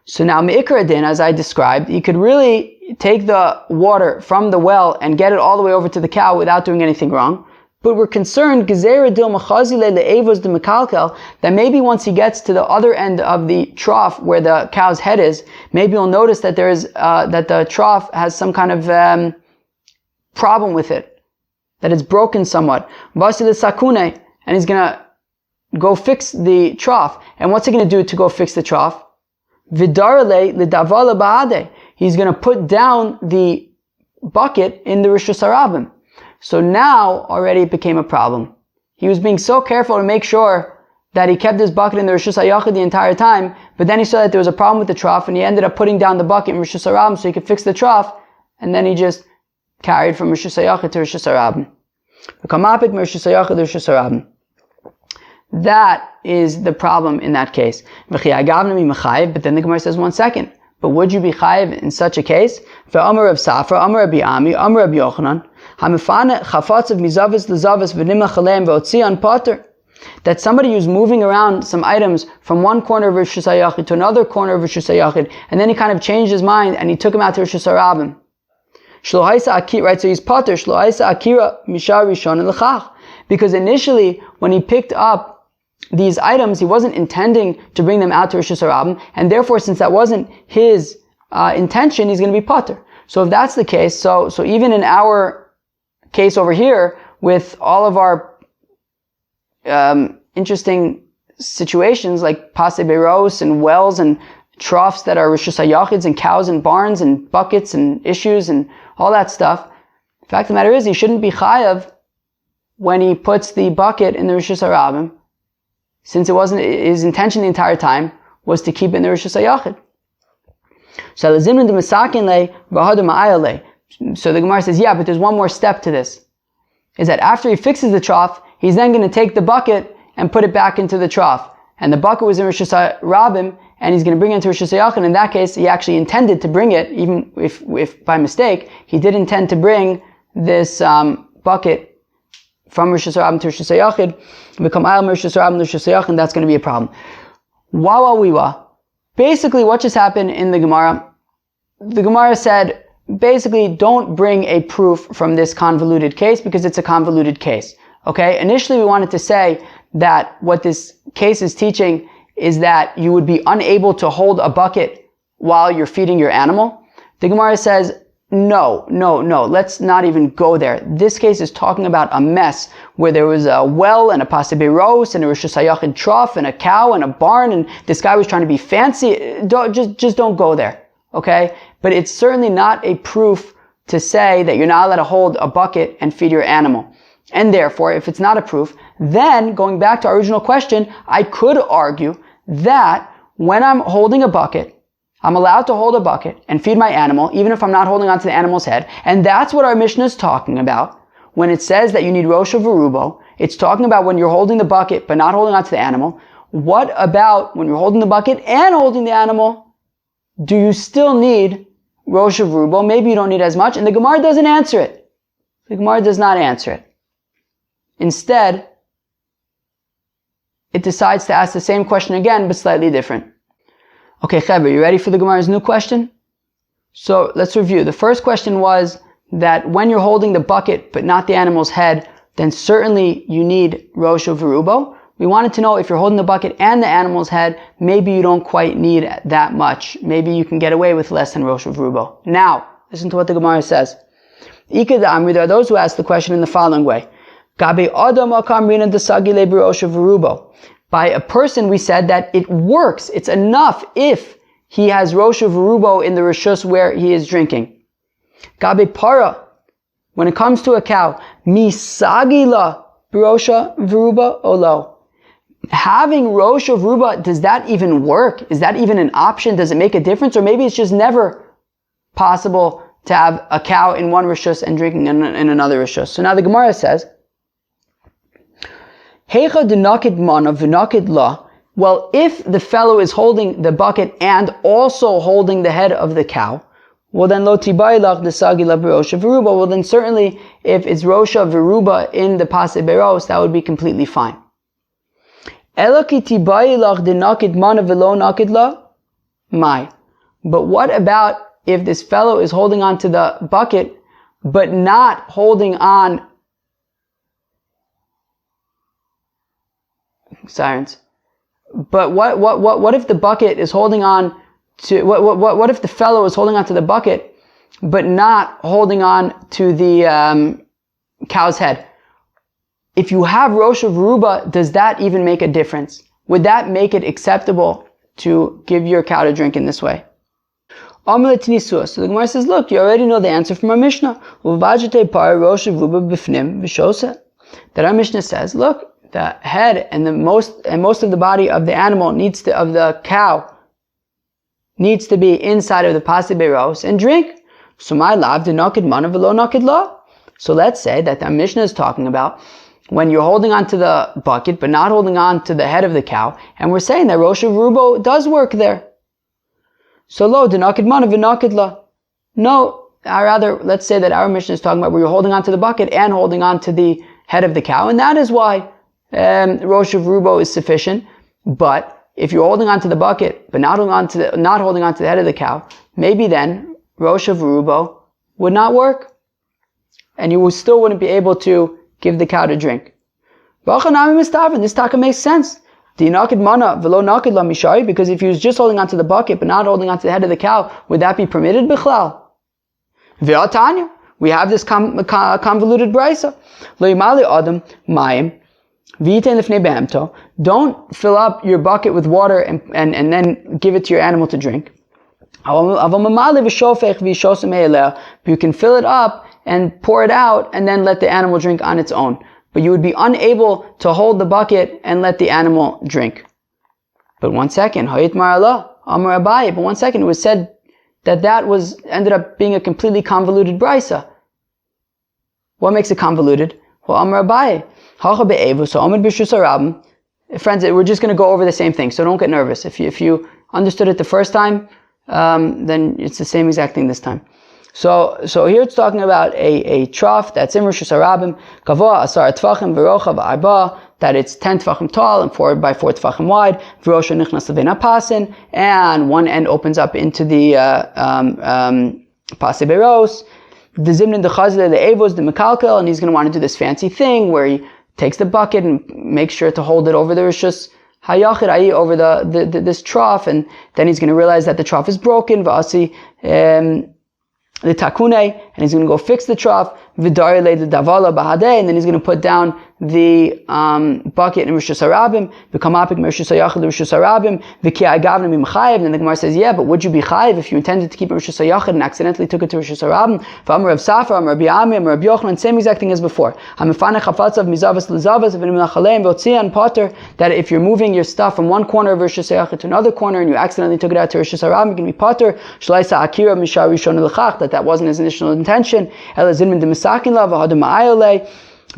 So now, me'ikar adin, as I described, you could really take the water from the well and get it all the way over to the cow without doing anything wrong. But we're concerned, that maybe once he gets to the other end of the trough where the cow's head is, maybe you'll notice that there is that the trough has some kind of problem with it, that it's broken somewhat. And he's going to go fix the trough. And what's he going to do to go fix the trough? He's going to put down the bucket in the rishus harabim. So now already it became a problem. He was being so careful to make sure that he kept his bucket in the rishus hayachid the entire time, but then he saw that there was a problem with the trough, and he ended up putting down the bucket in rishus harabim so he could fix the trough, and then he just carried from rishus hayachid to rishus harabim. That is the problem in that case. But then the Gemara says, 1 second. But would you be chayiv in such a case? Amar Rav Safra, Amar Rabbi Ami, Amar Rabbi Yochanan, that somebody who's moving around some items from one corner of rishus hayachid to another corner of rishus hayachid, and then he kind of changed his mind and he took him out to rishus harabim. Right, so he's pater, shlo akira mishar rishon l'chach. Because initially, when he picked up these items, he wasn't intending to bring them out to rishus harabim, and therefore, since that wasn't his intention, he's going to be pater. So if that's the case, so even in our case over here, with all of our interesting situations like pasei bayraos and wells and troughs that are rishus hayachids and cows and barns and buckets and issues and all that stuff, the fact of the matter is he shouldn't be chayav when he puts the bucket in the rishus harabim, since it wasn't his intention the entire time was to keep it in the rishus hayachid. So the Gemara says, yeah, but there's one more step to this. Is that after he fixes the trough, he's then going to take the bucket and put it back into the trough. And the bucket was in rishus harabim, and he's going to bring it into rishus hayachid. In that case, he actually intended to bring it, even if by mistake, he did intend to bring this bucket from rishus harabim to rishus hayachid, become ayal rishus harabim to rishus hayachid, and that's going to be a problem. Basically, what just happened in the Gemara said, basically, don't bring a proof from this convoluted case because it's a convoluted case. Okay? Initially, we wanted to say that what this case is teaching is that you would be unable to hold a bucket while you're feeding your animal. The Gemara says, no, let's not even go there. This case is talking about a mess where there was a well and a pasei bayraos and a rishus hayachid trough and a cow and a barn, and this guy was trying to be fancy. Just don't go there. Okay? But it's certainly not a proof to say that you're not allowed to hold a bucket and feed your animal. And therefore, if it's not a proof, then going back to our original question, I could argue that when I'm holding a bucket, I'm allowed to hold a bucket and feed my animal, even if I'm not holding onto the animal's head. And that's what our Mishnah is talking about. When it says that you need Rosha Verubo, it's talking about when you're holding the bucket but not holding onto the animal. What about when you're holding the bucket and holding the animal? Do you still need Rosha Verubo? Maybe you don't need as much. And the Gemara doesn't answer it. The Gemara does not answer it. Instead, it decides to ask the same question again, but slightly different. Okay, Chaver, you ready for the Gemara's new question? So let's review. The first question was that when you're holding the bucket but not the animal's head, then certainly you need Rosha Verubo. We wanted to know if you're holding the bucket and the animal's head, maybe you don't quite need that much. Maybe you can get away with less than Rosha Verubo. Now, listen to what the Gemara says. There are those who ask the question in the following way. By a person, we said that it works. It's enough if he has Rosha Verubo in the Rishus where he is drinking. Gabe para, when it comes to a cow, misagila Rosha Veruba olo. Having Rosha Veruba, does that even work? Is that even an option? Does it make a difference? Or maybe it's just never possible to have a cow in one Rishus and drinking in another Rishus. So now the Gemara says, well, if the fellow is holding the bucket and also holding the head of the cow, well then well then certainly if it's Rosha Veruba in the pasei bayraos, that would be completely fine. But what about if this fellow is holding on to the bucket but not holding on sirens. But what if the bucket is holding on to what if the fellow is holding on to the bucket but not holding on to the cow's head? If you have Rosha Veruba, does that even make a difference? Would that make it acceptable to give your cow to drink in this way? So the Gemara says, look, you already know the answer from our Mishnah. That our Mishnah says, look, the head and most of the body of the animal of the cow needs to be inside of the pasei bayraos and drink. So my lav de naked mana v'lo naked la. So let's say that the Mishnah is talking about when you're holding on to the bucket but not holding on to the head of the cow, and we're saying that Rosha Verubo does work there. So lo de naked mana v'naked la. No, rather, let's say that our Mishnah is talking about where you're holding on to the bucket and holding on to the head of the cow, and that is why Rosha Verubo is sufficient. But if you're holding on to the bucket but not holding on to the head of the cow, maybe then Rosha Verubo would not work, and you still wouldn't be able to give the cow to drink. This taka makes sense. Because if he was just holding on to the bucket but not holding on to the head of the cow, would that be permitted? Bichlal. We have this convoluted brisa. Don't fill up your bucket with water and then give it to your animal to drink. But you can fill it up and pour it out and then let the animal drink on its own. But you would be unable to hold the bucket and let the animal drink. But one second, it was said that ended up being a completely convoluted brisa. What makes it convoluted? Well, Amar Abaye. Friends, we're just going to go over the same thing, so don't get nervous. If you understood it the first time, then it's the same exact thing this time. So here it's talking about a trough that's in Rosh Hashanah, Kavoa Asar Tvachim V'Rochav Arba, that it's 10 Tvachim tall and 4 by 4 Tvachim wide, V'Rosh Nichnas Levena Pasin, and one end opens up into the pasei bayraos. The Zimnin the Chazle the Avos the Mekalkel, and he's going to want to do this fancy thing where he takes the bucket and makes sure to hold it over the Rishus Hayachid over this trough, and then he's going to realize that the trough is broken. V'asi the takune, and he's going to go fix the trough. v'dari leid davala bahadei, and then he's going to put down the bucket in Rosh Hashanah, v'kamapik Rosh Hashanah Rosh Hashanah, v'ki agavna mimchayev. And the Gemara says, yeah, but would you be chayev if you intended to keep Rosh Hashanah and accidentally took it to Rosh Hashanah? V'amar Rav Safra, Amar Rabbi Ami, Amar Rabbi Yochanan, same exact thing as before. Hamifanech hafatzav mizavas l'zavas v'nimlachaleim v'otzian potter, that if you're moving your stuff from one corner of Rosh Hashanah to another corner and you accidentally took it out to Rosh Hashanah, you can be potter. Shalaisa akira mishar rishon l'chach, that wasn't his initial intention. Elazin min demisakin la v'hadam ma'ayolei.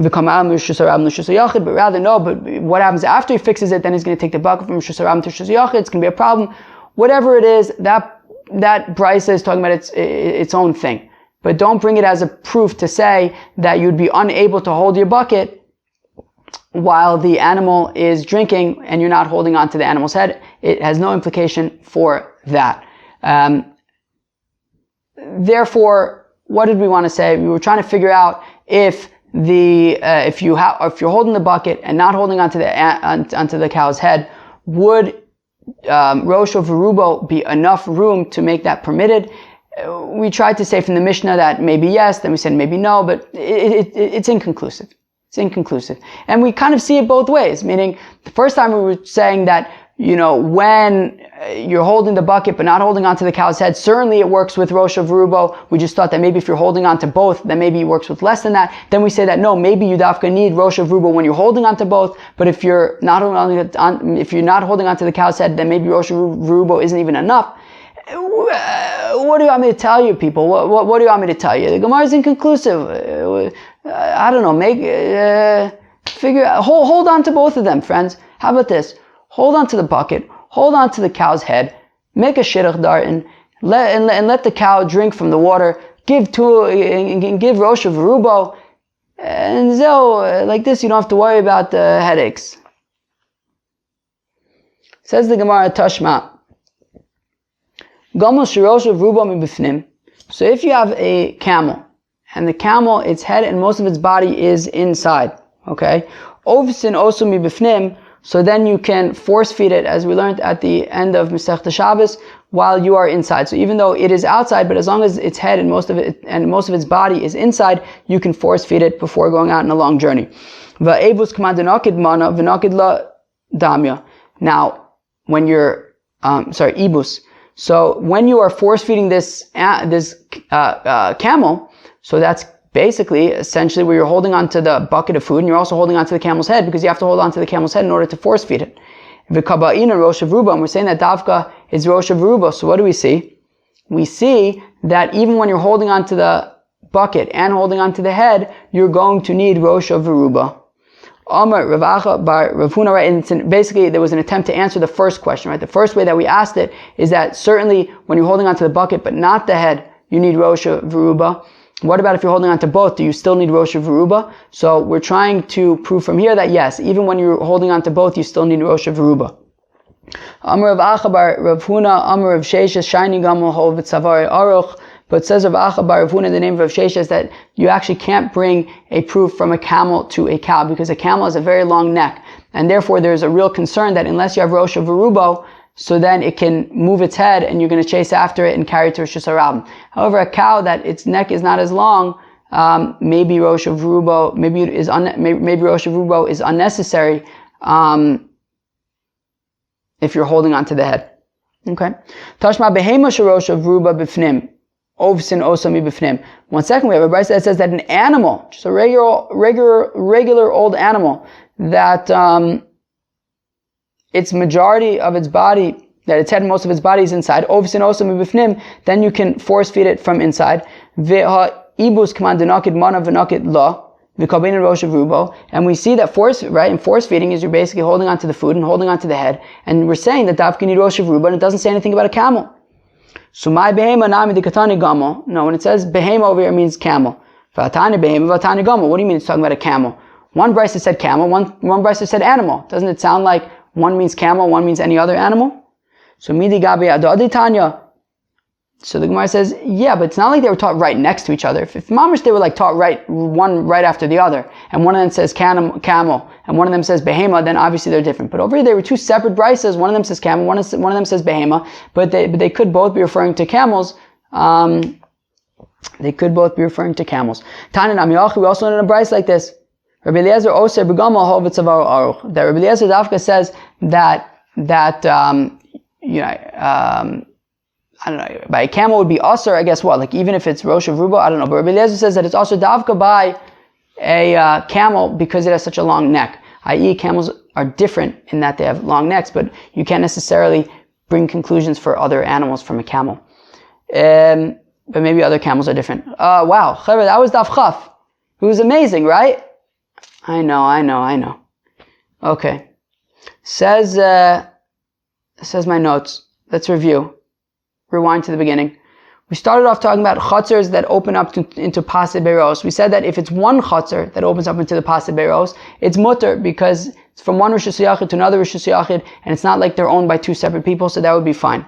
But rather, no, but what happens after he fixes it, then he's going to take the bucket from Rosh Hashanah to Rosh Hashanah. It's going to be a problem. Whatever it is, that brisa is talking about its own thing. But don't bring it as a proof to say that you'd be unable to hold your bucket while the animal is drinking and you're not holding on to the animal's head. It has no implication for that. Therefore, what did we want to say? We were trying to figure out if you're holding the bucket and not holding onto the cow's head, would Rosh V'rubo be enough room to make that permitted? We tried to say from the Mishnah that maybe yes, then we said maybe no, but it's inconclusive. It's inconclusive. And we kind of see it both ways, meaning the first time we were saying that, when you're holding the bucket but not holding onto the cow's head, certainly it works with Rosh V'rubo. We just thought that maybe if you're holding on to both, then maybe it works with less than that. Then we say that no, maybe you dafka need Rosh V'rubo when you're holding onto both, but if you're not holding onto the cow's head, then maybe Rosh V'rubo isn't even enough. What do you want me to tell you, people? What do you want me to tell you? The Gemara is inconclusive. I don't know. Hold on to both of them, friends. How about this? Hold on to the bucket, hold on to the cow's head, make a shidduch dart, and let the cow drink from the water. Give Rosh V'rubo, and like this, you don't have to worry about the headaches. Says the Gemara Tashma. Gamos Rosh V'rubo mibifnim. So if you have a camel, and the camel, its head and most of its body is inside, okay? Ovsin also mibifnim. So then you can force feed it, as we learned at the end of Masechta Shabbos, while you are inside. So even though it is outside, but as long as its head and most of its body is inside, you can force feed it before going out on a long journey. Now, when you're ibus. So when you are force feeding this camel, so that's essentially where you're holding onto the bucket of food and you're also holding onto the camel's head, because you have to hold onto the camel's head in order to force feed it. V'kaba'ina Rosh V'rubo, and we're saying that Davka is Rosh V'rubo. So what do we see? We see that even when you're holding onto the bucket and holding onto the head, you're going to need Rosh V'rubo. Amar Ravacha bar Rav Huna, right? And basically there was an attempt to answer the first question, right? The first way that we asked it is that certainly when you're holding onto the bucket but not the head, you need Rosh V'rubo. What about if you're holding on to both? Do you still need Rosh V'ruba? So we're trying to prove from here that yes, even when you're holding on to both, you still need Rosh V'ruba. Amar Rav Achabar Rav Huna Amar Rav Sheshes Shiny Gamel Hov Tzavari Aruch. But it says Rav Achabar Rav Huna, the name of Rav Sheshes, that you actually can't bring a proof from a camel to a cow, because a camel has a very long neck, and therefore there's a real concern that unless you have Rosh V'ruba, so then it can move its head and you're going to chase after it and carry it to Rosh Hashanah. However, a cow that its neck is not as long, maybe Rosh V'rubo, maybe Rosh V'rubo is unnecessary if you're holding onto the head. Okay. Tashma behema Rosh V'ruba b'fnim. Ovsin osami b'fnim. 1 second, we have a brisa that says that an animal, just a regular old animal, that its majority of its body, that its head and most of its body is inside, ovsin osami b'fnim, then you can force feed it from inside. Veha ibus k'man denakid mana v'nakid la. And we see that force feeding is you're basically holding onto the food and holding onto the head. And we're saying that dafka need Rosh V'ruba, and it doesn't say anything about a camel. So my behema nami dikatani gamo. No, when it says behema over here, it means camel. Vatani behema, vatani gamo. What do you mean it's talking about a camel? One brisa said camel, one brisa said animal. Doesn't it sound like one means camel, one means any other animal? So midi gabi adaditanya. So the Gemara says, yeah, but it's not like they were taught right next to each other. If mamish, they were like taught one right after the other, and one of them says camel, and one of them says behema, then obviously they're different. But over here, they were two separate brisas. One of them says camel, one of them says behema, but they could both be referring to camels. They could both be referring to camels. Tanan Amiyachi, we also learn in a brayso like this. Rabbi Eliezer Oser B'Gamal Hovitzavar Aruch. That Rabbi Eliezer Dafka says that I don't know, by a camel would be Aser, I guess what? Like even if it's Rosh of Rubo, I don't know. But Rabbi Eliezer says that it's also Davka by a camel because it has such a long neck. I.e. camels are different in that they have long necks, but you can't necessarily bring conclusions for other animals from a camel. But maybe other camels are different. Wow, Chavre, that was Daf Chaf. It was amazing, right? I know. Okay. Says my notes. Let's review. Rewind to the beginning. We started off talking about chatzers that open up into pasei bayraos. We said that if it's one chatzer that opens up into the pasei bayraos, it's mutter because it's from one rishus yachid to another rishus yachid, and it's not like they're owned by two separate people, so that would be fine.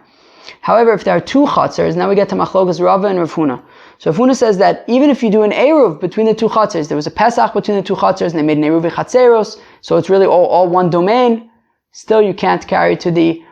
However, if there are two chatzers, now we get to machlokas Rava and Rav Huna. So Rav Huna says that even if you do an Eruv between the two chatzers, there was a Pesach between the two chatzers, and they made an Eruv Hatzeros, so it's really all one domain, still you can't carry to the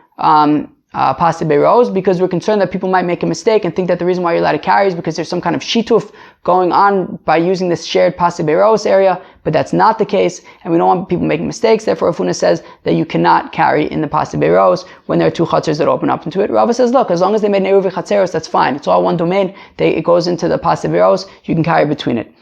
pasei bayraos because we're concerned that people might make a mistake and think that the reason why you're allowed to carry is because there's some kind of shituf going on by using this shared pasei bayraos area, but that's not the case, and we don't want people making mistakes. Therefore, Rav Huna says that you cannot carry in the pasei bayraos when there are two chatzers that open up into it. Rava says, look, as long as they made an eruv chatzeros, that's fine. It's all one domain. It goes into the pasei bayraos. You can carry between it.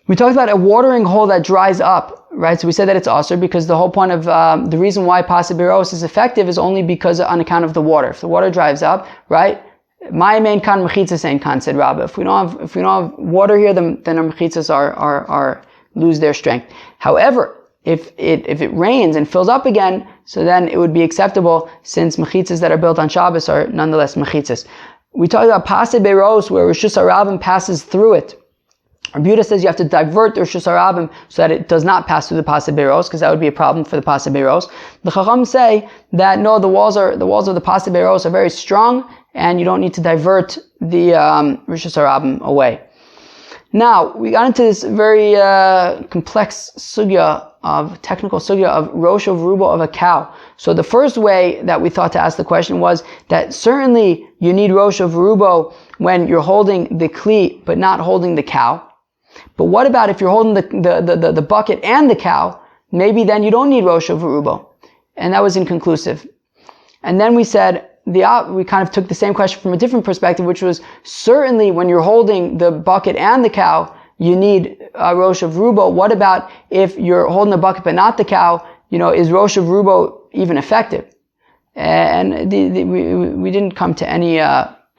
We talked about a watering hole that dries up, right? So we said that it's aser because the whole point of the reason why pasei bayraos is effective is only because on account of the water. If the water dries up, right? My main kan mechitzas ain't kan, said Rabbi. If we don't have water here, then our mechitzas are lose their strength. However, if it rains and fills up again, so then it would be acceptable since mechitzas that are built on Shabbos are nonetheless mechitzas. We talked about pasei bayraos where Rishus HaRabim passes through it. Rabbi Yehuda says you have to divert the Rishus HaRabim so that it does not pass through the pasei bayraos, because that would be a problem for the pasei bayraos. The Chacham say that no, the walls of the pasei bayraos are very strong, and you don't need to divert the Rishus HaRabim away. Now we got into this very complex technical sugya of rosh of rubo of a cow. So the first way that we thought to ask the question was that certainly you need rosh of rubo when you're holding the kli but not holding the cow. But what about if you're holding the bucket and the cow? Maybe then you don't need rosh of rubo, and that was inconclusive. And then we said we kind of took the same question from a different perspective, which was certainly when you're holding the bucket and the cow, you need rosh of rubo. What about if you're holding the bucket but not the cow? Is rosh of rubo even effective? And we didn't come to any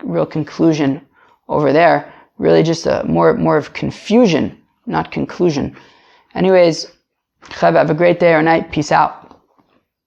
real conclusion over there. Really just more of confusion, not conclusion. Anyways, have a great day or night. Peace out.